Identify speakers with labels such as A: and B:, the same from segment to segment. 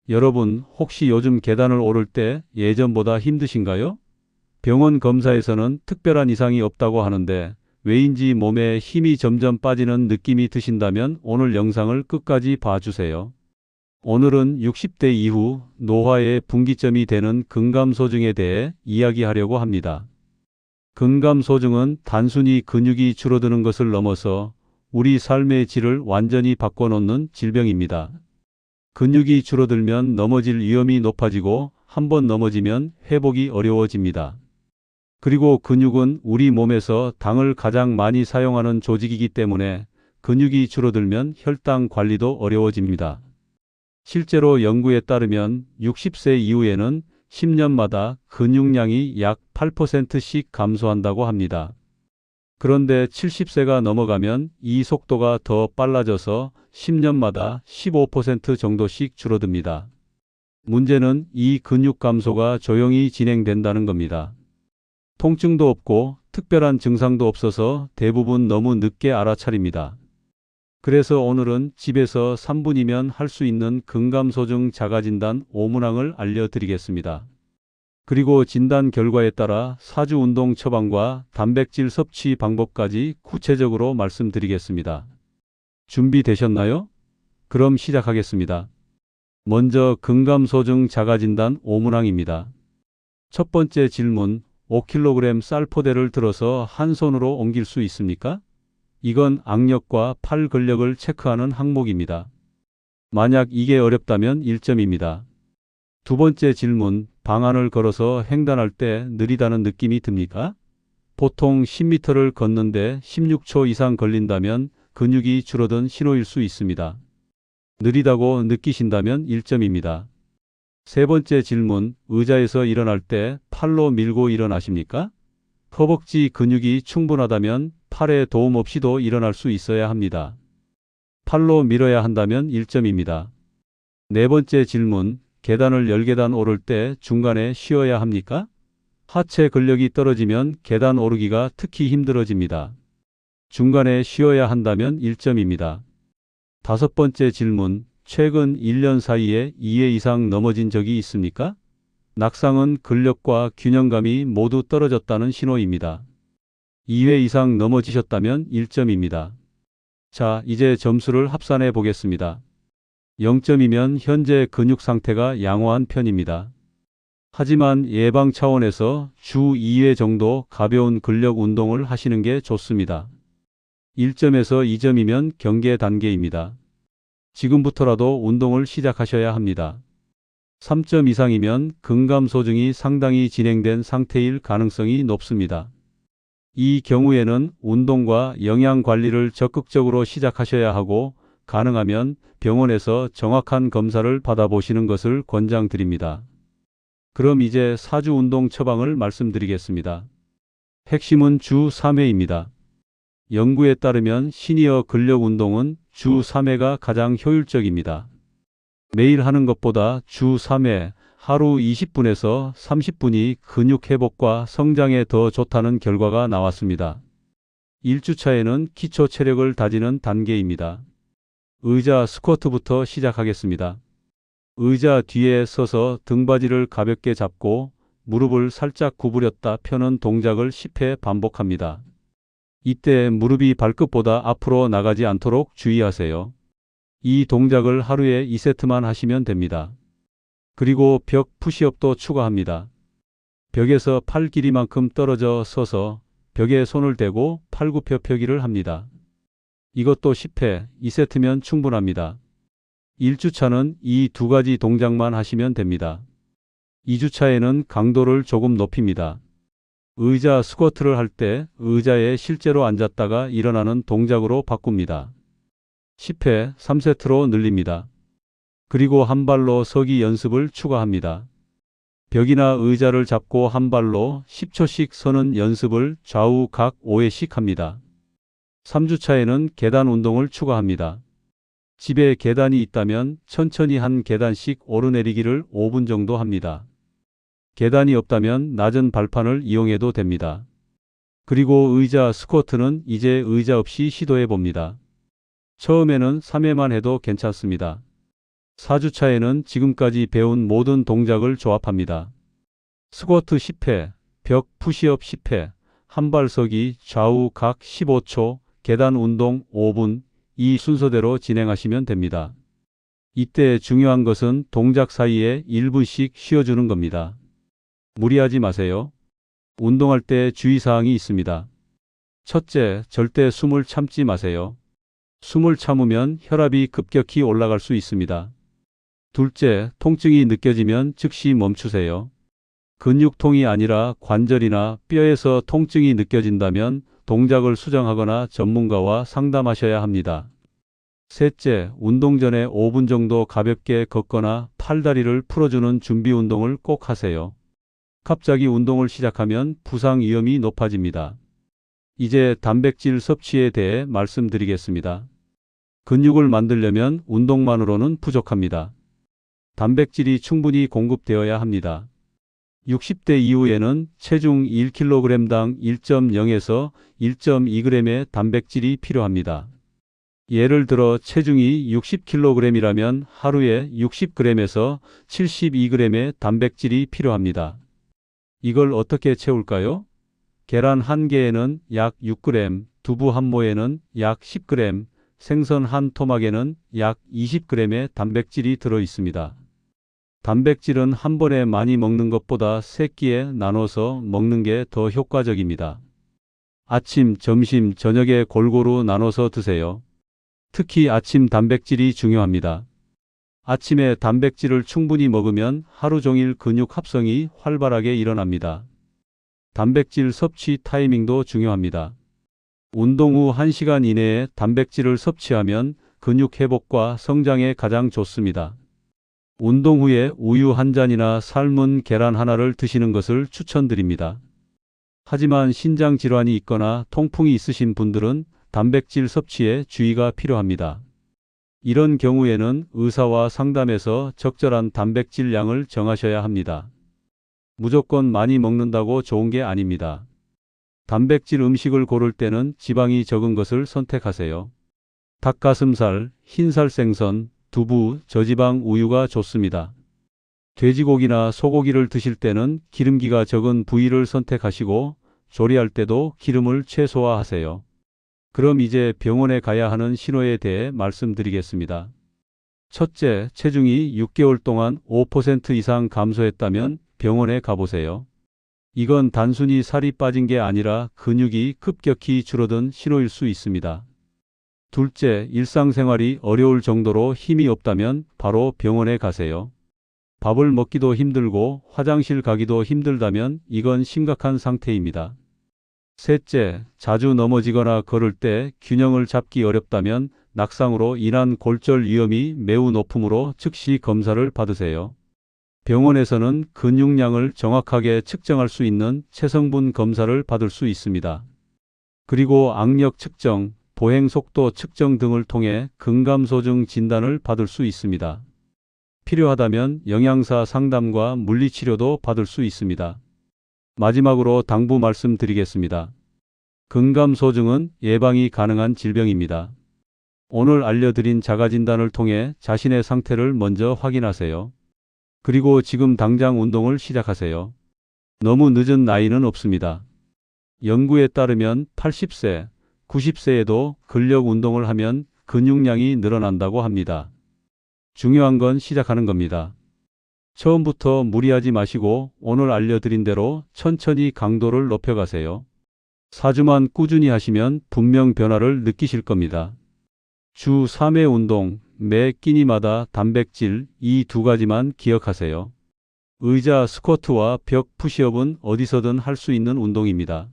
A: 여러분, 혹시 요즘 계단을 오를 때 예전보다 힘드신가요? 병원 검사에서는 특별한 이상이 없다고 하는데 왜인지 몸에 힘이 점점 빠지는 느낌이 드신다면 오늘 영상을 끝까지 봐주세요. 오늘은 60대 이후 노화의 분기점이 되는 근감소증에 대해 이야기하려고 합니다. 근감소증은 단순히 근육이 줄어드는 것을 넘어서 우리 삶의 질을 완전히 바꿔놓는 질병입니다. 근육이 줄어들면 넘어질 위험이 높아지고 한번 넘어지면 회복이 어려워집니다. 그리고 근육은 우리 몸에서 당을 가장 많이 사용하는 조직이기 때문에 근육이 줄어들면 혈당 관리도 어려워집니다. 실제로 연구에 따르면 60세 이후에는 10년마다 근육량이 약 8%씩 감소한다고 합니다. 그런데 70세가 넘어가면 이 속도가 더 빨라져서 10년마다 15% 정도씩 줄어듭니다. 문제는 이 근육 감소가 조용히 진행된다는 겁니다. 통증도 없고 특별한 증상도 없어서 대부분 너무 늦게 알아차립니다. 그래서 오늘은 집에서 3분이면 할 수 있는 근감소증 자가진단 5문항을 알려드리겠습니다. 그리고 진단 결과에 따라 사주 운동 처방과 단백질 섭취 방법까지 구체적으로 말씀드리겠습니다. 준비되셨나요? 그럼 시작하겠습니다. 먼저 근감소증 자가진단 5문항입니다. 첫 번째 질문, 5kg 쌀포대를 들어서 한 손으로 옮길 수 있습니까? 이건 악력과 팔 근력을 체크하는 항목입니다. 만약 이게 어렵다면 1점입니다. 두 번째 질문, 방 안을 걸어서 횡단할 때 느리다는 느낌이 듭니까? 보통 10m를 걷는데 16초 이상 걸린다면 근육이 줄어든 신호일 수 있습니다. 느리다고 느끼신다면 1점입니다. 세 번째 질문, 의자에서 일어날 때 팔로 밀고 일어나십니까? 허벅지 근육이 충분하다면 팔에 도움 없이도 일어날 수 있어야 합니다. 팔로 밀어야 한다면 1점입니다. 네 번째 질문, 계단을 열계단 오를 때 중간에 쉬어야 합니까? 하체 근력이 떨어지면 계단 오르기가 특히 힘들어집니다. 중간에 쉬어야 한다면 1점입니다. 다섯 번째 질문, 최근 1년 사이에 2회 이상 넘어진 적이 있습니까? 낙상은 근력과 균형감이 모두 떨어졌다는 신호입니다. 2회 이상 넘어지셨다면 1점입니다. 자, 이제 점수를 합산해 보겠습니다. 0점이면 현재 근육 상태가 양호한 편입니다. 하지만 예방 차원에서 주 2회 정도 가벼운 근력 운동을 하시는 게 좋습니다. 1점에서 2점이면 경계 단계입니다. 지금부터라도 운동을 시작하셔야 합니다. 3점 이상이면 근감소증이 상당히 진행된 상태일 가능성이 높습니다. 이 경우에는 운동과 영양 관리를 적극적으로 시작하셔야 하고 가능하면 병원에서 정확한 검사를 받아보시는 것을 권장드립니다. 그럼 이제 사주 운동 처방을 말씀드리겠습니다. 핵심은 주 3회입니다. 연구에 따르면 시니어 근력 운동은 주 3회가 가장 효율적입니다. 매일 하는 것보다 주 3회, 하루 20분에서 30분이 근육 회복과 성장에 더 좋다는 결과가 나왔습니다. 1주차에는 기초 체력을 다지는 단계입니다. 의자 스쿼트부터 시작하겠습니다. 의자 뒤에 서서 등받이를 가볍게 잡고 무릎을 살짝 구부렸다 펴는 동작을 10회 반복합니다. 이때 무릎이 발끝보다 앞으로 나가지 않도록 주의하세요. 이 동작을 하루에 2세트만 하시면 됩니다. 그리고 벽 푸시업도 추가합니다. 벽에서 팔 길이만큼 떨어져 서서 벽에 손을 대고 팔굽혀 펴기를 합니다. 이것도 10회, 2세트면 충분합니다. 1주차는 이 두 가지 동작만 하시면 됩니다. 2주차에는 강도를 조금 높입니다. 의자 스쿼트를 할 때 의자에 실제로 앉았다가 일어나는 동작으로 바꿉니다. 10회 3세트로 늘립니다. 그리고 한 발로 서기 연습을 추가합니다. 벽이나 의자를 잡고 한 발로 10초씩 서는 연습을 좌우 각 5회씩 합니다. 3주차에는 계단 운동을 추가합니다. 집에 계단이 있다면 천천히 한 계단씩 오르내리기를 5분 정도 합니다. 계단이 없다면 낮은 발판을 이용해도 됩니다. 그리고 의자 스쿼트는 이제 의자 없이 시도해 봅니다. 처음에는 3회만 해도 괜찮습니다. 4주차에는 지금까지 배운 모든 동작을 조합합니다. 스쿼트 10회, 벽 푸시업 10회, 한발서기 좌우 각 15초, 계단 운동 5분, 이 순서대로 진행하시면 됩니다. 이때 중요한 것은 동작 사이에 1분씩 쉬어주는 겁니다. 무리하지 마세요. 운동할 때 주의사항이 있습니다. 첫째, 절대 숨을 참지 마세요. 숨을 참으면 혈압이 급격히 올라갈 수 있습니다. 둘째, 통증이 느껴지면 즉시 멈추세요. 근육통이 아니라 관절이나 뼈에서 통증이 느껴진다면 동작을 수정하거나 전문가와 상담하셔야 합니다. 셋째, 운동 전에 5분 정도 가볍게 걷거나 팔다리를 풀어주는 준비 운동을 꼭 하세요. 갑자기 운동을 시작하면 부상 위험이 높아집니다. 이제 단백질 섭취에 대해 말씀드리겠습니다. 근육을 만들려면 운동만으로는 부족합니다. 단백질이 충분히 공급되어야 합니다. 60대 이후에는 체중 1kg당 1.0에서 1.2g의 단백질이 필요합니다. 예를 들어 체중이 60kg이라면 하루에 60g에서 72g의 단백질이 필요합니다. 이걸 어떻게 채울까요? 계란 한 개에는 약 6g, 두부 한 모에는 약 10g, 생선 한 토막에는 약 20g의 단백질이 들어 있습니다. 단백질은 한 번에 많이 먹는 것보다 세끼에 나눠서 먹는 게 더 효과적입니다. 아침, 점심, 저녁에 골고루 나눠서 드세요. 특히 아침 단백질이 중요합니다. 아침에 단백질을 충분히 먹으면 하루 종일 근육 합성이 활발하게 일어납니다. 단백질 섭취 타이밍도 중요합니다. 운동 후 1시간 이내에 단백질을 섭취하면 근육 회복과 성장에 가장 좋습니다. 운동 후에 우유 한 잔이나 삶은 계란 하나를 드시는 것을 추천드립니다. 하지만 신장 질환이 있거나 통풍이 있으신 분들은 단백질 섭취에 주의가 필요합니다. 이런 경우에는 의사와 상담해서 적절한 단백질 양을 정하셔야 합니다. 무조건 많이 먹는다고 좋은 게 아닙니다. 단백질 음식을 고를 때는 지방이 적은 것을 선택하세요. 닭가슴살, 흰살 생선, 두부, 저지방 우유가 좋습니다. 돼지고기나 소고기를 드실 때는 기름기가 적은 부위를 선택하시고 조리할 때도 기름을 최소화하세요. 그럼 이제 병원에 가야 하는 신호에 대해 말씀드리겠습니다. 첫째, 체중이 6개월 동안 5% 이상 감소했다면 병원에 가보세요. 이건 단순히 살이 빠진 게 아니라 근육이 급격히 줄어든 신호일 수 있습니다. 둘째, 일상생활이 어려울 정도로 힘이 없다면 바로 병원에 가세요. 밥을 먹기도 힘들고 화장실 가기도 힘들다면 이건 심각한 상태입니다. 셋째, 자주 넘어지거나 걸을 때 균형을 잡기 어렵다면 낙상으로 인한 골절 위험이 매우 높으므로 즉시 검사를 받으세요. 병원에서는 근육량을 정확하게 측정할 수 있는 체성분 검사를 받을 수 있습니다. 그리고 악력 측정, 보행 속도 측정 등을 통해 근감소증 진단을 받을 수 있습니다. 필요하다면 영양사 상담과 물리치료도 받을 수 있습니다. 마지막으로 당부 말씀드리겠습니다. 근감소증은 예방이 가능한 질병입니다. 오늘 알려드린 자가진단을 통해 자신의 상태를 먼저 확인하세요. 그리고 지금 당장 운동을 시작하세요. 너무 늦은 나이는 없습니다. 연구에 따르면 80세, 90세에도 근력 운동을 하면 근육량이 늘어난다고 합니다. 중요한 건 시작하는 겁니다. 처음부터 무리하지 마시고 오늘 알려드린 대로 천천히 강도를 높여가세요. 4주만 꾸준히 하시면 분명 변화를 느끼실 겁니다. 주 3회 운동, 매 끼니마다 단백질, 이 두 가지만 기억하세요. 의자 스쿼트와 벽 푸시업은 어디서든 할 수 있는 운동입니다.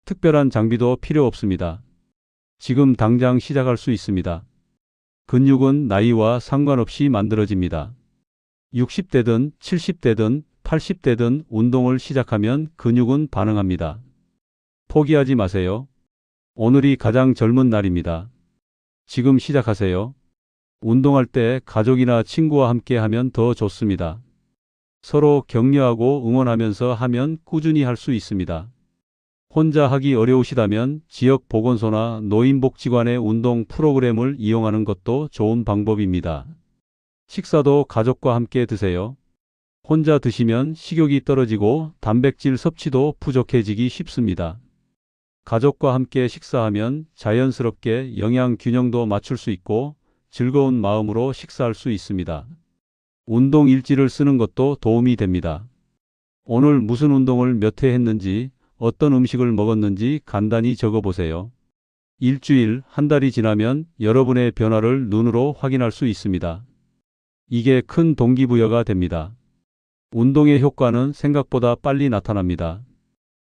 A: 특별한 장비도 필요 없습니다. 지금 당장 시작할 수 있습니다. 근육은 나이와 상관없이 만들어집니다. 60대든 70대든 80대든 운동을 시작하면 근육은 반응합니다. 포기하지 마세요. 오늘이 가장 젊은 날입니다. 지금 시작하세요. 운동할 때 가족이나 친구와 함께 하면 더 좋습니다. 서로 격려하고 응원하면서 하면 꾸준히 할 수 있습니다. 혼자 하기 어려우시다면 지역 보건소나 노인복지관의 운동 프로그램을 이용하는 것도 좋은 방법입니다. 식사도 가족과 함께 드세요. 혼자 드시면 식욕이 떨어지고 단백질 섭취도 부족해지기 쉽습니다. 가족과 함께 식사하면 자연스럽게 영양 균형도 맞출 수 있고 즐거운 마음으로 식사할 수 있습니다. 운동 일지를 쓰는 것도 도움이 됩니다. 오늘 무슨 운동을 몇 회 했는지, 어떤 음식을 먹었는지 간단히 적어보세요. 일주일, 한 달이 지나면 여러분의 변화를 눈으로 확인할 수 있습니다. 이게 큰 동기부여가 됩니다. 운동의 효과는 생각보다 빨리 나타납니다.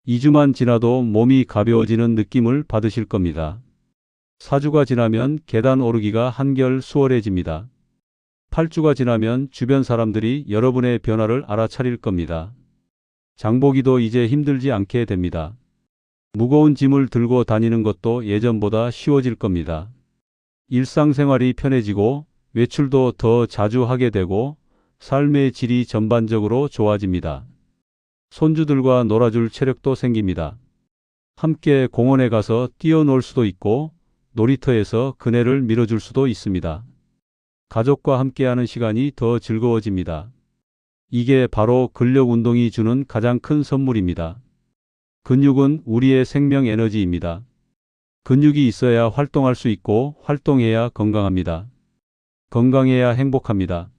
A: 2주만 지나도 몸이 가벼워지는 느낌을 받으실 겁니다. 4주가 지나면 계단 오르기가 한결 수월해집니다. 8주가 지나면 주변 사람들이 여러분의 변화를 알아차릴 겁니다. 장보기도 이제 힘들지 않게 됩니다. 무거운 짐을 들고 다니는 것도 예전보다 쉬워질 겁니다. 일상생활이 편해지고 외출도 더 자주 하게 되고 삶의 질이 전반적으로 좋아집니다. 손주들과 놀아줄 체력도 생깁니다. 함께 공원에 가서 뛰어놀 수도 있고 놀이터에서 그네를 밀어줄 수도 있습니다. 가족과 함께하는 시간이 더 즐거워집니다. 이게 바로 근력 운동이 주는 가장 큰 선물입니다. 근육은 우리의 생명 에너지입니다. 근육이 있어야 활동할 수 있고 활동해야 건강합니다. 건강해야 행복합니다.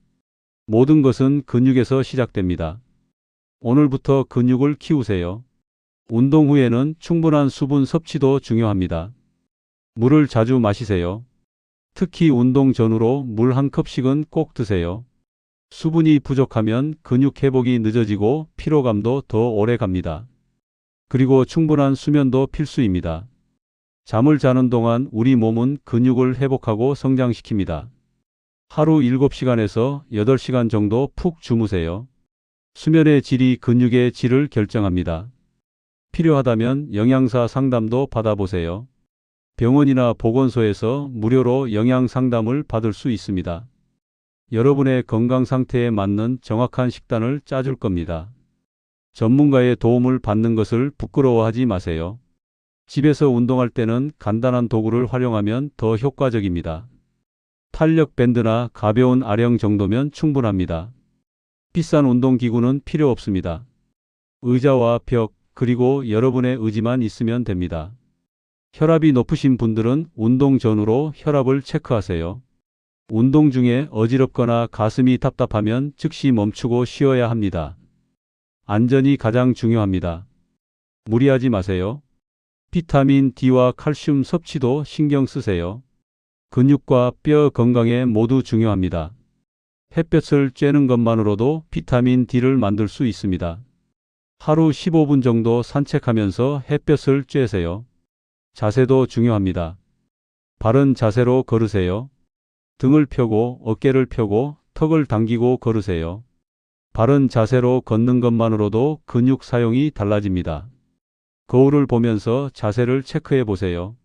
A: 모든 것은 근육에서 시작됩니다. 오늘부터 근육을 키우세요. 운동 후에는 충분한 수분 섭취도 중요합니다. 물을 자주 마시세요. 특히 운동 전후로 물 한 컵씩은 꼭 드세요. 수분이 부족하면 근육 회복이 늦어지고 피로감도 더 오래 갑니다. 그리고 충분한 수면도 필수입니다. 잠을 자는 동안 우리 몸은 근육을 회복하고 성장시킵니다. 하루 7시간에서 8시간 정도 푹 주무세요. 수면의 질이 근육의 질을 결정합니다. 필요하다면 영양사 상담도 받아보세요. 병원이나 보건소에서 무료로 영양 상담을 받을 수 있습니다. 여러분의 건강 상태에 맞는 정확한 식단을 짜줄 겁니다. 전문가의 도움을 받는 것을 부끄러워하지 마세요. 집에서 운동할 때는 간단한 도구를 활용하면 더 효과적입니다. 탄력 밴드나 가벼운 아령 정도면 충분합니다. 비싼 운동기구는 필요 없습니다. 의자와 벽, 그리고 여러분의 의지만 있으면 됩니다. 혈압이 높으신 분들은 운동 전후로 혈압을 체크하세요. 운동 중에 어지럽거나 가슴이 답답하면 즉시 멈추고 쉬어야 합니다. 안전이 가장 중요합니다. 무리하지 마세요. 비타민 D와 칼슘 섭취도 신경 쓰세요. 근육과 뼈 건강에 모두 중요합니다. 햇볕을 쬐는 것만으로도 비타민 D를 만들 수 있습니다. 하루 15분 정도 산책하면서 햇볕을 쬐세요. 자세도 중요합니다. 바른 자세로 걸으세요. 등을 펴고 어깨를 펴고 턱을 당기고 걸으세요. 바른 자세로 걷는 것만으로도 근육 사용이 달라집니다. 거울을 보면서 자세를 체크해 보세요.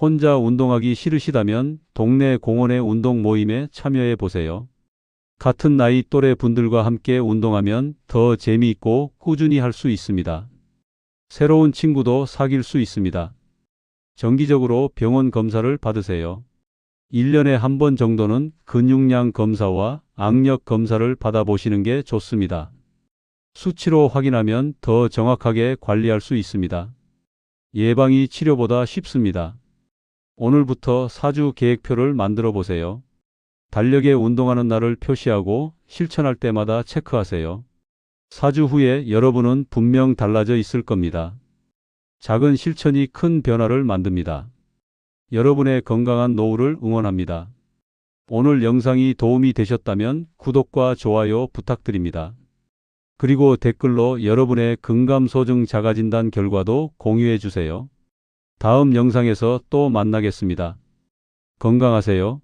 A: 혼자 운동하기 싫으시다면 동네 공원의 운동 모임에 참여해 보세요. 같은 나이 또래 분들과 함께 운동하면 더 재미있고 꾸준히 할 수 있습니다. 새로운 친구도 사귈 수 있습니다. 정기적으로 병원 검사를 받으세요. 1년에 한 번 정도는 근육량 검사와 악력 검사를 받아보시는 게 좋습니다. 수치로 확인하면 더 정확하게 관리할 수 있습니다. 예방이 치료보다 쉽습니다. 오늘부터 4주 계획표를 만들어 보세요. 달력에 운동하는 날을 표시하고 실천할 때마다 체크하세요. 4주 후에 여러분은 분명 달라져 있을 겁니다. 작은 실천이 큰 변화를 만듭니다. 여러분의 건강한 노후를 응원합니다. 오늘 영상이 도움이 되셨다면 구독과 좋아요 부탁드립니다. 그리고 댓글로 여러분의 근감소증 자가진단 결과도 공유해 주세요. 다음 영상에서 또 만나겠습니다. 건강하세요.